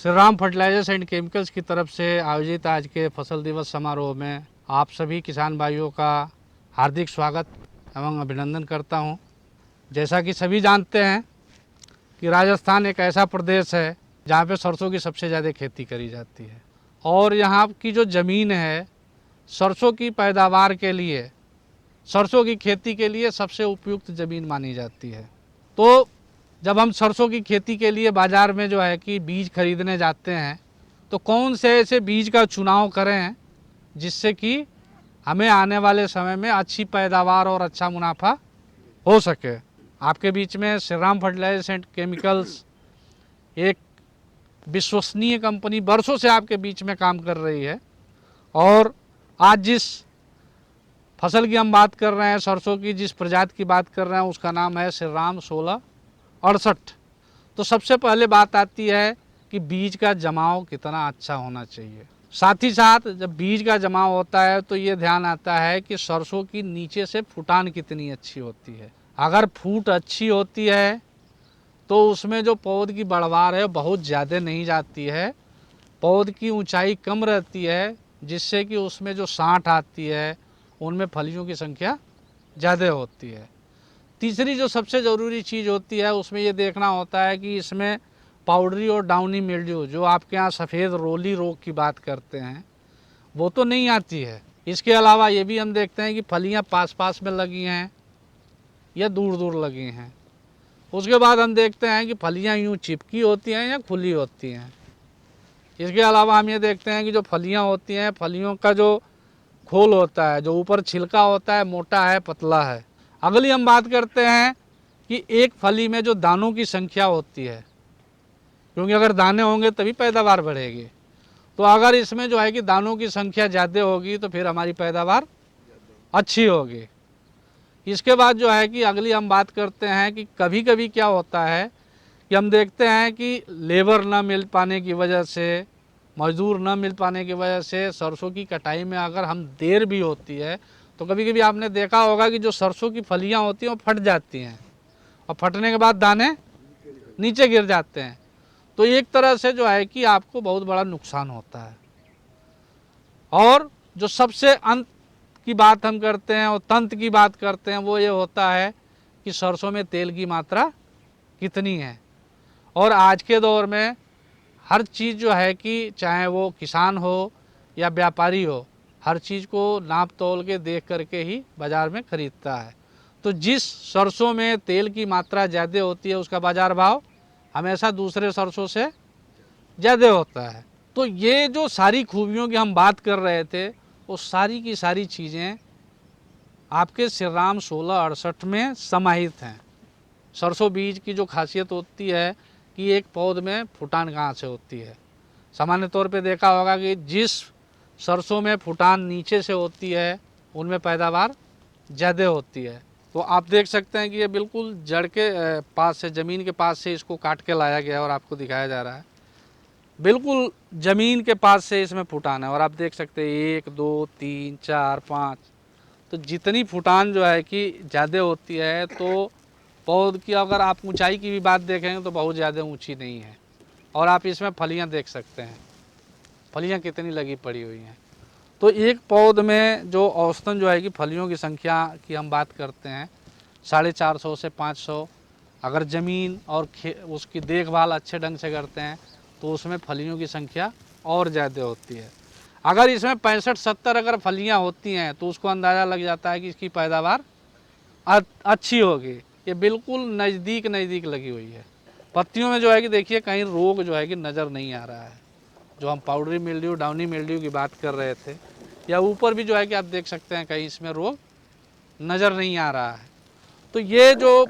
Shri Ram fertilisers and chemicals की तरफ से आयोजित आज के फसल दिवस समारोह में आप सभी किसान भाइयों का हार्दिक स्वागत एवं अभिनंदन करता हूं। जैसा कि सभी जानते हैं कि राजस्थान एक ऐसा प्रदेश है जहां पे सरसों की सबसे ज़्यादा खेती करी जाती है और यहाँ की जो ज़मीन है सरसों की पैदावार के लिए, सरसों की खेती के लिए सबसे उपयुक्त ज़मीन मानी जाती है। तो जब हम सरसों की खेती के लिए बाज़ार में जो है कि बीज खरीदने जाते हैं तो कौन से ऐसे बीज का चुनाव करें जिससे कि हमें आने वाले समय में अच्छी पैदावार और अच्छा मुनाफा हो सके। आपके बीच में Shri Ram fertilisers and chemicals एक विश्वसनीय कंपनी वर्षों से आपके बीच में काम कर रही है और आज जिस फसल की हम बात कर रहे हैं, सरसों की जिस प्रजाति की बात कर रहे हैं, उसका नाम है श्री राम 1668। तो सबसे पहले बात आती है कि बीज का जमाव कितना अच्छा होना चाहिए। साथ ही साथ जब बीज का जमाव होता है तो ये ध्यान आता है कि सरसों की नीचे से फुटान कितनी अच्छी होती है। अगर फूट अच्छी होती है तो उसमें जो पौध की बढ़वार है बहुत ज़्यादा नहीं जाती है, पौध की ऊंचाई कम रहती है, जिससे कि उसमें जो साँठ आती है उनमें फलियों की संख्या ज़्यादा होती है। तीसरी जो सबसे ज़रूरी चीज़ होती है उसमें ये देखना होता है कि इसमें पाउडरी और डाउनी मिल्ड्यू, जो आपके यहाँ सफ़ेद रोली रोग की बात करते हैं, वो तो नहीं आती है। इसके अलावा ये भी हम देखते हैं कि फलियाँ पास पास में लगी हैं या दूर दूर लगी हैं। उसके बाद हम देखते हैं कि फलियाँ यूँ चिपकी होती हैं या खुली होती हैं। इसके अलावा हम ये देखते हैं कि जो फलियाँ होती हैं, फलियों का जो खोल होता है, जो ऊपर छिलका होता है, मोटा है पतला है। अगली हम बात करते हैं कि एक फली में जो दानों की संख्या होती है, क्योंकि अगर दाने होंगे तभी पैदावार बढ़ेगी। तो अगर इसमें जो है कि दानों की संख्या ज़्यादा होगी तो फिर हमारी पैदावार अच्छी होगी। इसके बाद जो है कि अगली हम बात करते हैं कि कभी कभी क्या होता है कि हम देखते हैं कि लेबर ना मिल पाने की वजह से, मजदूर न मिल पाने की वजह से सरसों की कटाई में अगर हम देर भी होती है तो कभी कभी आपने देखा होगा कि जो सरसों की फलियां होती हैं वो फट जाती हैं और फटने के बाद दाने नीचे गिर जाते हैं। तो एक तरह से जो है कि आपको बहुत बड़ा नुकसान होता है। और जो सबसे अंत की बात हम करते हैं और तंत्र की बात करते हैं वो ये होता है कि सरसों में तेल की मात्रा कितनी है। और आज के दौर में हर चीज़ जो है कि चाहे वो किसान हो या व्यापारी हो, हर चीज़ को नाप तोल के देख करके ही बाज़ार में ख़रीदता है। तो जिस सरसों में तेल की मात्रा ज़्यादा होती है उसका बाज़ार भाव हमेशा दूसरे सरसों से ज़्यादा होता है। तो ये जो सारी खूबियों की हम बात कर रहे थे वो सारी की सारी चीज़ें आपके श्री राम 1668 में समाहित हैं। सरसों बीज की जो खासियत होती है कि एक पौध में फुटान कहाँ से होती है। सामान्य तौर पे देखा होगा कि जिस सरसों में फुटान नीचे से होती है उनमें पैदावार ज़्यादा होती है। तो आप देख सकते हैं कि ये बिल्कुल जड़ के पास से, ज़मीन के पास से इसको काट के लाया गया है और आपको दिखाया जा रहा है। बिल्कुल ज़मीन के पास से इसमें फुटान है और आप देख सकते हैं 1 2 3 4 5। तो जितनी फुटान जो है कि ज़्यादा होती है तो पौध की अगर आप ऊंचाई की भी बात देखेंगे तो बहुत ज़्यादा ऊंची नहीं है। और आप इसमें फलियां देख सकते हैं, फलियां कितनी लगी पड़ी हुई हैं। तो एक पौध में जो औसतन जो है कि फलियों की संख्या की हम बात करते हैं 450 से 500। अगर ज़मीन और उसकी देखभाल अच्छे ढंग से करते हैं तो उसमें फलियों की संख्या और ज़्यादा होती है। अगर इसमें 65-70 अगर फलियाँ होती हैं तो उसको अंदाज़ा लग जाता है कि इसकी पैदावार अच्छी होगी। ये बिल्कुल नज़दीक लगी हुई है। पत्तियों में जो है कि देखिए कहीं रोग जो है कि नज़र नहीं आ रहा है। जो हम पाउडरी मिल्ड्यू, डाउनी मिल्ड्यू की बात कर रहे थे, या ऊपर भी जो है कि आप देख सकते हैं कहीं इसमें रोग नज़र नहीं आ रहा है। तो ये जो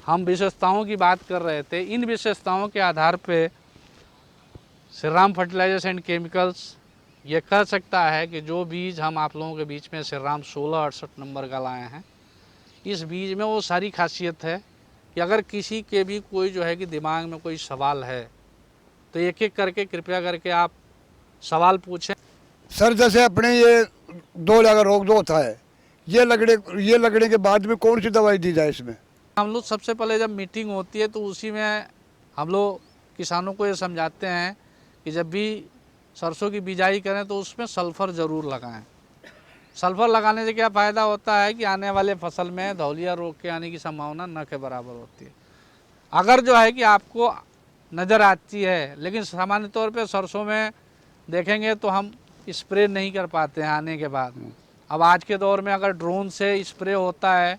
हम विशेषताओं की बात कर रहे थे, इन विशेषताओं के आधार पे Shri Ram fertilisers and chemicals ये कह सकता है कि जो बीज हम आप लोगों के बीच में श्री राम 1668 नंबर का लाए हैं, इस बीज में वो सारी खासियत है कि अगर किसी के भी कोई जो है कि दिमाग में कोई सवाल है तो एक एक करके कृपया करके आप सवाल पूछें। सर जैसे अपने ये दो लगा रोग जो होता है, ये लगने के बाद में कौन सी दवाई दी जाए इसमें? हम लोग सबसे पहले जब मीटिंग होती है तो उसी में हम लोग किसानों को ये समझाते हैं कि जब भी सरसों की बिजाई करें तो उसमें सल्फ़र ज़रूर लगाएं। सल्फ़र लगाने से क्या फ़ायदा होता है कि आने वाले फसल में धौलिया रोग के आने की संभावना न के बराबर होती है। अगर जो है कि आपको नज़र आती है, लेकिन सामान्य तौर पे सरसों में देखेंगे तो हम स्प्रे नहीं कर पाते हैं आने के बाद। अब आज के दौर में अगर ड्रोन से स्प्रे होता है,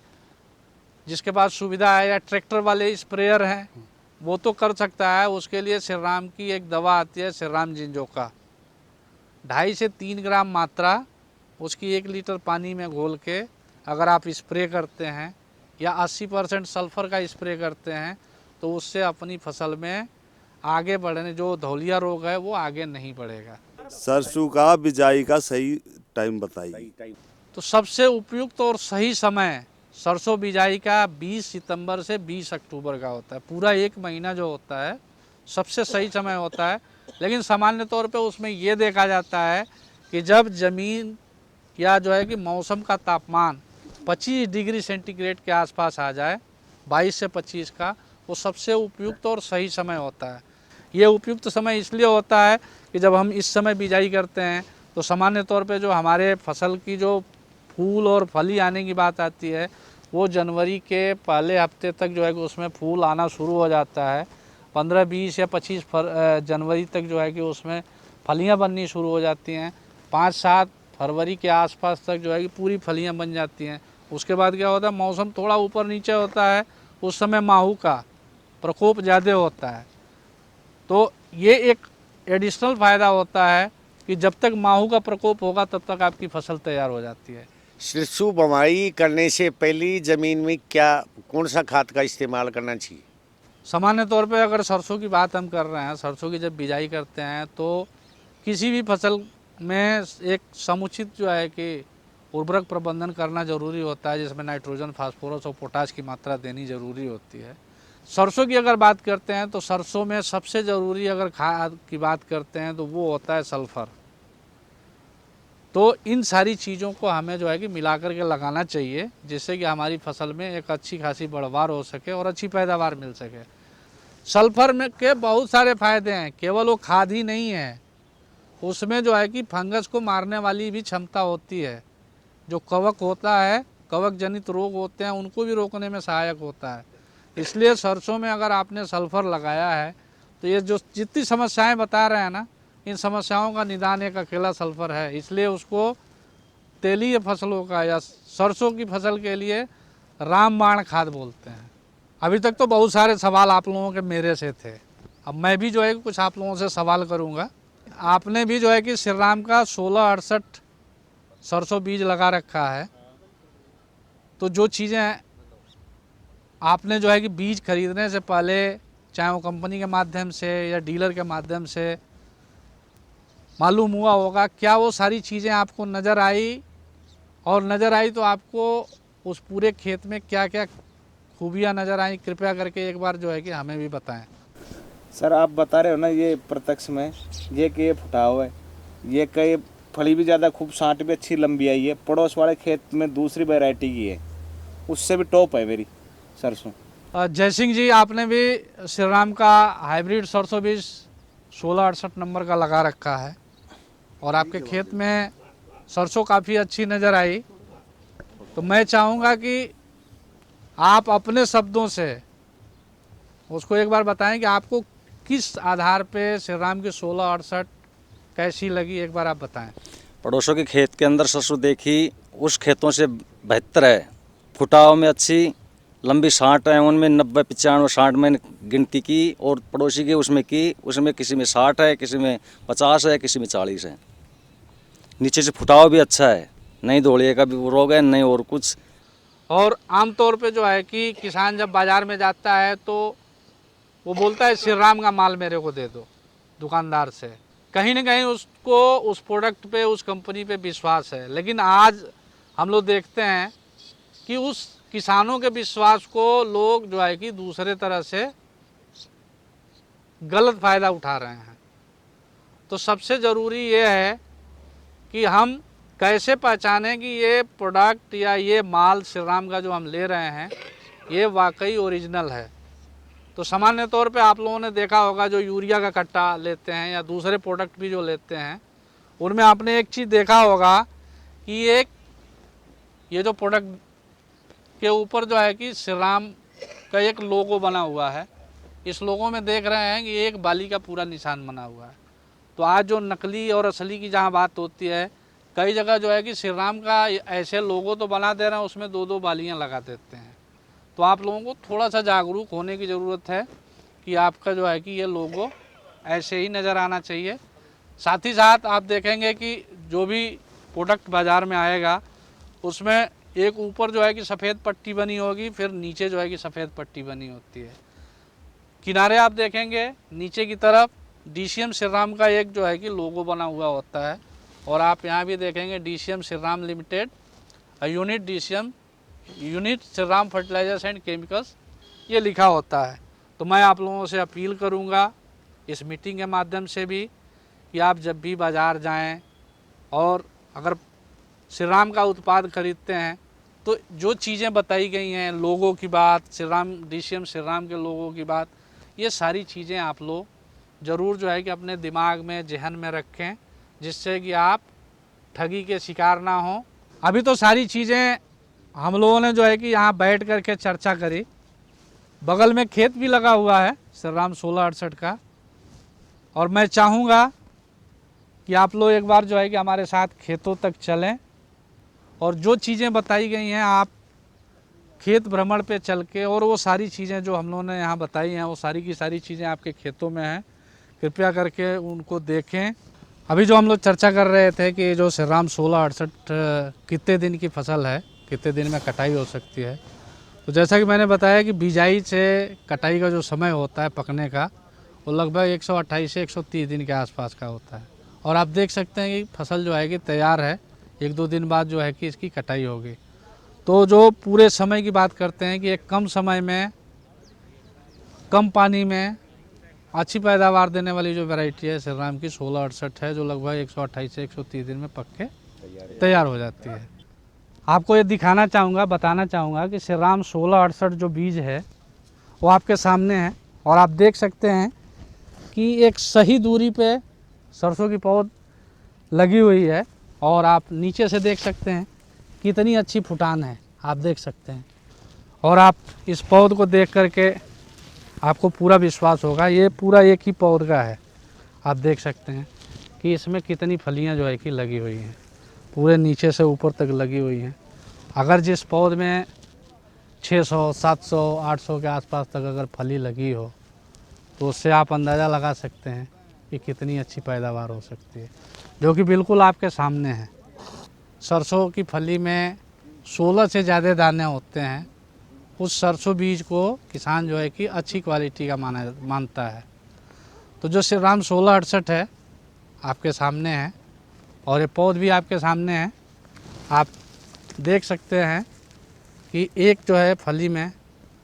जिसके पास सुविधा है, या ट्रैक्टर वाले स्प्रेयर हैं, वो तो कर सकता है। उसके लिए श्रीराम की एक दवा आती है, श्रीराम जिंजोका, 2.5 से 3 ग्राम मात्रा उसकी 1 लीटर पानी में घोल के अगर आप स्प्रे करते हैं, या 80% सल्फ़र का स्प्रे करते हैं, तो उससे अपनी फसल में आगे बढ़ने जो धौलिया रोग है वो आगे नहीं बढ़ेगा। सरसों का बिजाई का सही टाइम बताइए। तो सबसे उपयुक्त और सही समय सरसों बिजाई का 20 सितंबर से 20 अक्टूबर का होता है। पूरा 1 महीना जो होता है सबसे सही समय होता है। लेकिन सामान्य तौर पे उसमें ये देखा जाता है कि जब ज़मीन या जो है कि मौसम का तापमान 25 डिग्री सेंटीग्रेड के आसपास आ जाए, 22 से 25 का, वो सबसे उपयुक्त और सही समय होता है। ये उपयुक्त समय इसलिए होता है कि जब हम इस समय बिजाई करते हैं तो सामान्य तौर पे जो हमारे फसल की जो फूल और फली आने की बात आती है, वो जनवरी के पहले हफ्ते तक जो है कि उसमें फूल आना शुरू हो जाता है। 15, 20 या 25 जनवरी तक जो है कि उसमें फलियां बननी शुरू हो जाती हैं। 5-7 फरवरी के आसपास तक जो है कि पूरी फलियां बन जाती हैं। उसके बाद क्या होता है, मौसम थोड़ा ऊपर नीचे होता है, उस समय माहू का प्रकोप ज़्यादा होता है। तो ये एक एडिशनल फ़ायदा होता है कि जब तक माहू का प्रकोप होगा तब तक आपकी फसल तैयार हो जाती है। सरसों बुवाई करने से पहले ज़मीन में क्या कौन सा खाद का इस्तेमाल करना चाहिए? सामान्य तौर पे अगर सरसों की बात हम कर रहे हैं, सरसों की जब बिजाई करते हैं तो किसी भी फसल में एक समुचित जो है कि उर्वरक प्रबंधन करना ज़रूरी होता है, जिसमें नाइट्रोजन, फास्फोरस और पोटाश की मात्रा देनी ज़रूरी होती है। सरसों की अगर बात करते हैं तो सरसों में सबसे ज़रूरी अगर खाद की बात करते हैं तो वो होता है सल्फ़र। तो इन सारी चीज़ों को हमें जो है कि मिला कर के लगाना चाहिए, जिससे कि हमारी फसल में एक अच्छी खासी बढ़वार हो सके और अच्छी पैदावार मिल सके। सल्फ़र में के बहुत सारे फ़ायदे हैं, केवल वो खाद ही नहीं है, उसमें जो है कि फंगस को मारने वाली भी क्षमता होती है। जो कवक होता है, कवक जनित रोग होते हैं, उनको भी रोकने में सहायक होता है। इसलिए सरसों में अगर आपने सल्फ़र लगाया है तो ये जो जितनी समस्याएं बता रहे हैं ना, इन समस्याओं का निदान एक अकेला सल्फ़र है। इसलिए उसको तेलीय फसलों का या सरसों की फसल के लिए रामबाण खाद बोलते हैं। अभी तक तो बहुत सारे सवाल आप लोगों के मेरे से थे, अब मैं भी जो है कुछ आप लोगों से सवाल करूंगा। आपने भी जो है कि श्रीराम का 1668 सरसों बीज लगा रखा है, तो जो चीज़ें आपने जो है कि बीज खरीदने से पहले, चाहे वो कंपनी के माध्यम से या डीलर के माध्यम से मालूम हुआ होगा, क्या वो सारी चीज़ें आपको नज़र आई? और नज़र आई तो आपको उस पूरे खेत में क्या क्या खूबियाँ नज़र आई? कृपया करके एक बार जो है कि हमें भी बताएं। सर आप बता रहे हो ना, ये प्रत्यक्ष में ये कि ये फुटा हुआ है, ये कई फली भी ज़्यादा खूब, साँट भी अच्छी लंबी आई है। पड़ोस वाले खेत में दूसरी वैरायटी की है, उससे भी टॉप है मेरी सरसों। जय सिंह जी, आपने भी श्रीराम का हाइब्रिड सरसों बीज 1668 नंबर का लगा रखा है और आपके खेत में सरसों काफ़ी अच्छी नज़र आई। तो मैं चाहूँगा कि आप अपने शब्दों से उसको एक बार बताएं कि आपको किस आधार पे श्रीराम की 1668 कैसी लगी, एक बार आप बताएं। पड़ोसों के खेत के अंदर सरसों देखी, उस खेतों से बेहतर है। फुटाव में अच्छी लंबी साँट है, उनमें 90, 95, 60 में गिनती की, और पड़ोसी के उसमें की, उसमें किसी में 60 है, किसी में 50 है, किसी में 40 है। नीचे से फुटाव भी अच्छा है, नहीं धोलिए का भी वो रोग है, नहीं और कुछ। और आमतौर पे जो है कि किसान जब बाज़ार में जाता है तो वो बोलता है श्रीराम का माल मेरे को दे दो दुकानदार से। कहीं ना कहीं उसको उस प्रोडक्ट पे, उस कंपनी पे विश्वास है। लेकिन आज हम लोग देखते हैं कि उस किसानों के विश्वास को लोग जो है कि दूसरे तरह से गलत फ़ायदा उठा रहे हैं। तो सबसे ज़रूरी ये है कि हम कैसे पहचानें कि ये प्रोडक्ट या ये माल श्रीराम का जो हम ले रहे हैं ये वाकई ओरिजिनल है। तो सामान्य तौर पे आप लोगों ने देखा होगा जो यूरिया का कट्टा लेते हैं या दूसरे प्रोडक्ट भी जो लेते हैं, उनमें आपने एक चीज़ देखा होगा कि ये जो प्रोडक्ट के ऊपर जो है कि श्री राम का एक लोगो बना हुआ है। इस लोगो में देख रहे हैं कि एक बाली का पूरा निशान बना हुआ है। तो आज जो नकली और असली की जहाँ बात होती है, कई जगह जो है कि श्री राम का ऐसे लोगो तो बना दे रहे हैं, उसमें 2-2 बालियाँ लगा देते हैं। तो आप लोगों को थोड़ा सा जागरूक होने की ज़रूरत है कि आपका जो है कि ये लोगो ऐसे ही नज़र आना चाहिए। साथ ही साथ आप देखेंगे कि जो भी प्रोडक्ट बाज़ार में आएगा उसमें एक ऊपर जो है कि सफ़ेद पट्टी बनी होगी, फिर नीचे जो है कि सफ़ेद पट्टी बनी होती है। किनारे आप देखेंगे नीचे की तरफ DCM श्री राम का एक जो है कि लोगो बना हुआ होता है। और आप यहाँ भी देखेंगे DCM Shri Ram limited, unit DCM, unit Shri Ram fertilisers and chemicals, ये लिखा होता है। तो मैं आप लोगों से अपील करूँगा इस मीटिंग के माध्यम से भी कि आप जब भी बाज़ार जाएं और अगर श्री राम का उत्पाद खरीदते हैं तो जो चीज़ें बताई गई हैं, लोगों की बात, श्री राम DCM श्री राम के लोगों की बात, ये सारी चीज़ें आप लोग ज़रूर जो है कि अपने दिमाग में, जहन में रखें, जिससे कि आप ठगी के शिकार ना हों। अभी तो सारी चीज़ें हम लोगों ने जो है कि यहाँ बैठ कर के चर्चा करी। बगल में खेत भी लगा हुआ है श्री राम 1668 का, और मैं चाहूँगा कि आप लोग एक बार जो है कि हमारे साथ खेतों तक चलें और जो चीज़ें बताई गई हैं आप खेत भ्रमण पे चल के, और वो सारी चीज़ें जो हम लोगों ने यहाँ बताई हैं वो सारी की सारी चीज़ें आपके खेतों में हैं, कृपया करके उनको देखें। अभी जो हम लोग चर्चा कर रहे थे कि जो श्री राम 1668 कितने दिन की फसल है, कितने दिन में कटाई हो सकती है, तो जैसा कि मैंने बताया कि बिजाई से कटाई का जो समय होता है पकने का, वो लगभग 128 से 130 दिन के आसपास का होता है। और आप देख सकते हैं कि फसल जो है कि तैयार है, 1-2 दिन बाद जो है कि इसकी कटाई होगी। तो जो पूरे समय की बात करते हैं कि एक कम समय में, कम पानी में अच्छी पैदावार देने वाली जो वैरायटी है श्री राम की 1668 है, जो लगभग 128 से 130 दिन में पक के तैयार हो जाती है। आपको ये दिखाना चाहूँगा, बताना चाहूँगा कि श्री राम 1668 जो बीज है वो आपके सामने है, और आप देख सकते हैं कि एक सही दूरी पे सरसों की पौध लगी हुई है, और आप नीचे से देख सकते हैं कितनी अच्छी फुटान है, आप देख सकते हैं। और आप इस पौध को देख करके आपको पूरा विश्वास होगा, ये पूरा एक ही पौध का है। आप देख सकते हैं कि इसमें कितनी फलियां जो है कि लगी हुई हैं, पूरे नीचे से ऊपर तक लगी हुई हैं। अगर जिस पौध में 600, 700, 800 के आसपास तक अगर फली लगी हो, तो उससे आप अंदाज़ा लगा सकते हैं कि कितनी अच्छी पैदावार हो सकती है, जो कि बिल्कुल आपके सामने है। सरसों की फली में 16 से ज़्यादा दाने होते हैं। उस सरसों बीज को किसान जो है कि अच्छी क्वालिटी का मानता है। तो जो श्री राम 1668 है आपके सामने है, और ये पौध भी आपके सामने है। आप देख सकते हैं कि एक जो है फली में,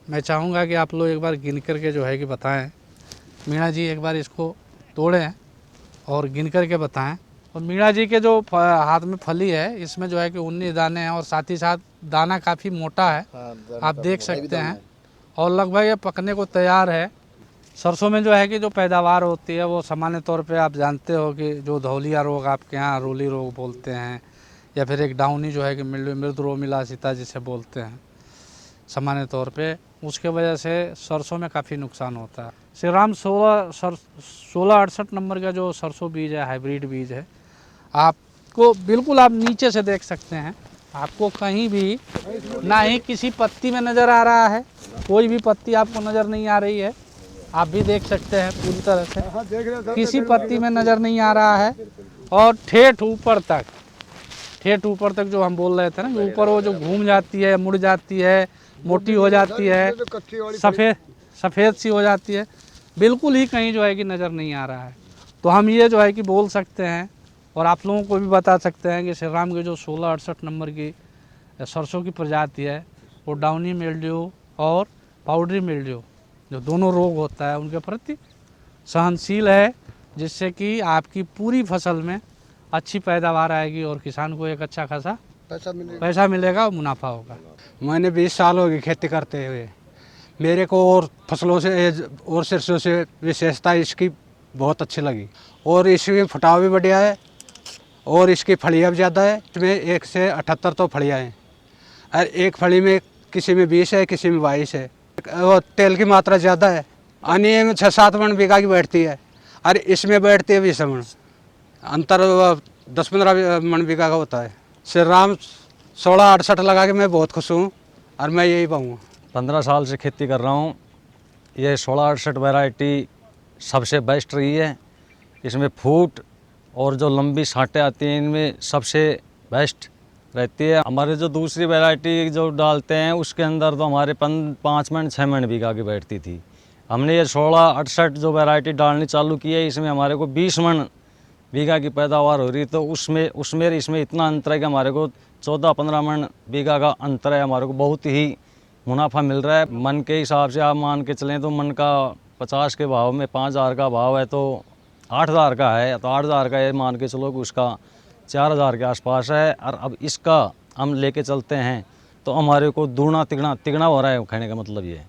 मैं चाहूँगा कि आप लोग एक बार गिन करके जो है कि बताएं। मीणा जी एक बार इसको तोड़ें और गिन करके बताएं। और मीणा जी के जो हाथ में फली है, इसमें जो है कि 19 दाने हैं, और साथ ही साथ दाना काफ़ी मोटा है, आप देख सकते हैं। और लगभग ये पकने को तैयार है। सरसों में जो है कि जो पैदावार होती है वो सामान्य तौर पे आप जानते हो कि जो धौलिया रोग आपके यहाँ रोली रोग बोलते हैं, या फिर एक डाउनी जो है कि मृदुरोमिलासिता जिसे बोलते हैं सामान्य तौर पे, उसके वजह से सरसों में काफ़ी नुकसान होता है। श्री राम 1668 नंबर का जो सरसों बीज है, हाइब्रिड बीज है, आपको बिल्कुल आप नीचे से देख सकते हैं, आपको कहीं भी ना ही किसी पत्ती में नज़र आ रहा है, कोई भी पत्ती आपको नज़र नहीं आ रही है। आप भी देख सकते हैं पूरी तरह से किसी पत्ती में नज़र नहीं आ रहा है। और ठेठ ऊपर तक जो हम बोल रहे थे ना, ऊपर वो जो घूम जाती है, मुड़ जाती है, मोटी हो जाती है, सफ़ेद सी हो जाती है, बिल्कुल ही कहीं जो है कि नज़र नहीं आ रहा है। तो हम ये जो है कि बोल सकते हैं और आप लोगों को भी बता सकते हैं कि श्री राम के जो 1668 नंबर की सरसों की प्रजाति है, वो डाउनी मिल्ड्यू और पाउडरी मिल्ड्यू जो दोनों रोग होता है उनके प्रति सहनशील है, जिससे कि आपकी पूरी फसल में अच्छी पैदावार आएगी और किसान को एक अच्छा खासा पैसा मिलेगा और मुनाफा होगा। मैंने 20 साल हो गए खेती करते हुए। मेरे को और फसलों से और सरसों से विशेषता इसकी बहुत अच्छी लगी और इसकी फुटाव भी बढ़िया है और इसकी फलियाँ भी ज़्यादा है। इसमें 1 से 78 तो फलियाँ हैं और एक फली में किसी में 20 है, किसी में 22 है। और तेल की मात्रा ज़्यादा है। आनी में 6-7 मन बीघा की बैठती है और इसमें बैठती है 20 मन। अंतर 10-15 मन बीघा का होता है। श्री राम 1668 लगा के मैं बहुत खुश हूँ और मैं यही पाऊँगा। 15 साल से खेती कर रहा हूँ। ये 1668 वैरायटी सबसे बेस्ट रही है। इसमें फूट और जो लंबी छांटें आती हैं इनमें सबसे बेस्ट रहती है। हमारे जो दूसरी वैरायटी जो डालते हैं उसके अंदर तो हमारे 5 मन 6 मन बीघा की बैठती थी। हमने ये 1668 जो वैरायटी डालनी चालू की है इसमें हमारे को 20 मन बीघा की पैदावार हो रही। तो उसमें इसमें इतना अंतर है कि हमारे को 14-15 मन बीघा का अंतर है। हमारे को बहुत ही मुनाफा मिल रहा है। मन के हिसाब से आप मान के चलें तो मन का 50 के भाव में 5000 का भाव है तो 8000 का है। तो 8000 का ये मान के चलो कि उसका 4000 के आसपास है। और अब इसका हम लेके चलते हैं तो हमारे को दूना तिगना हो रहा है। कहने का मतलब ये है।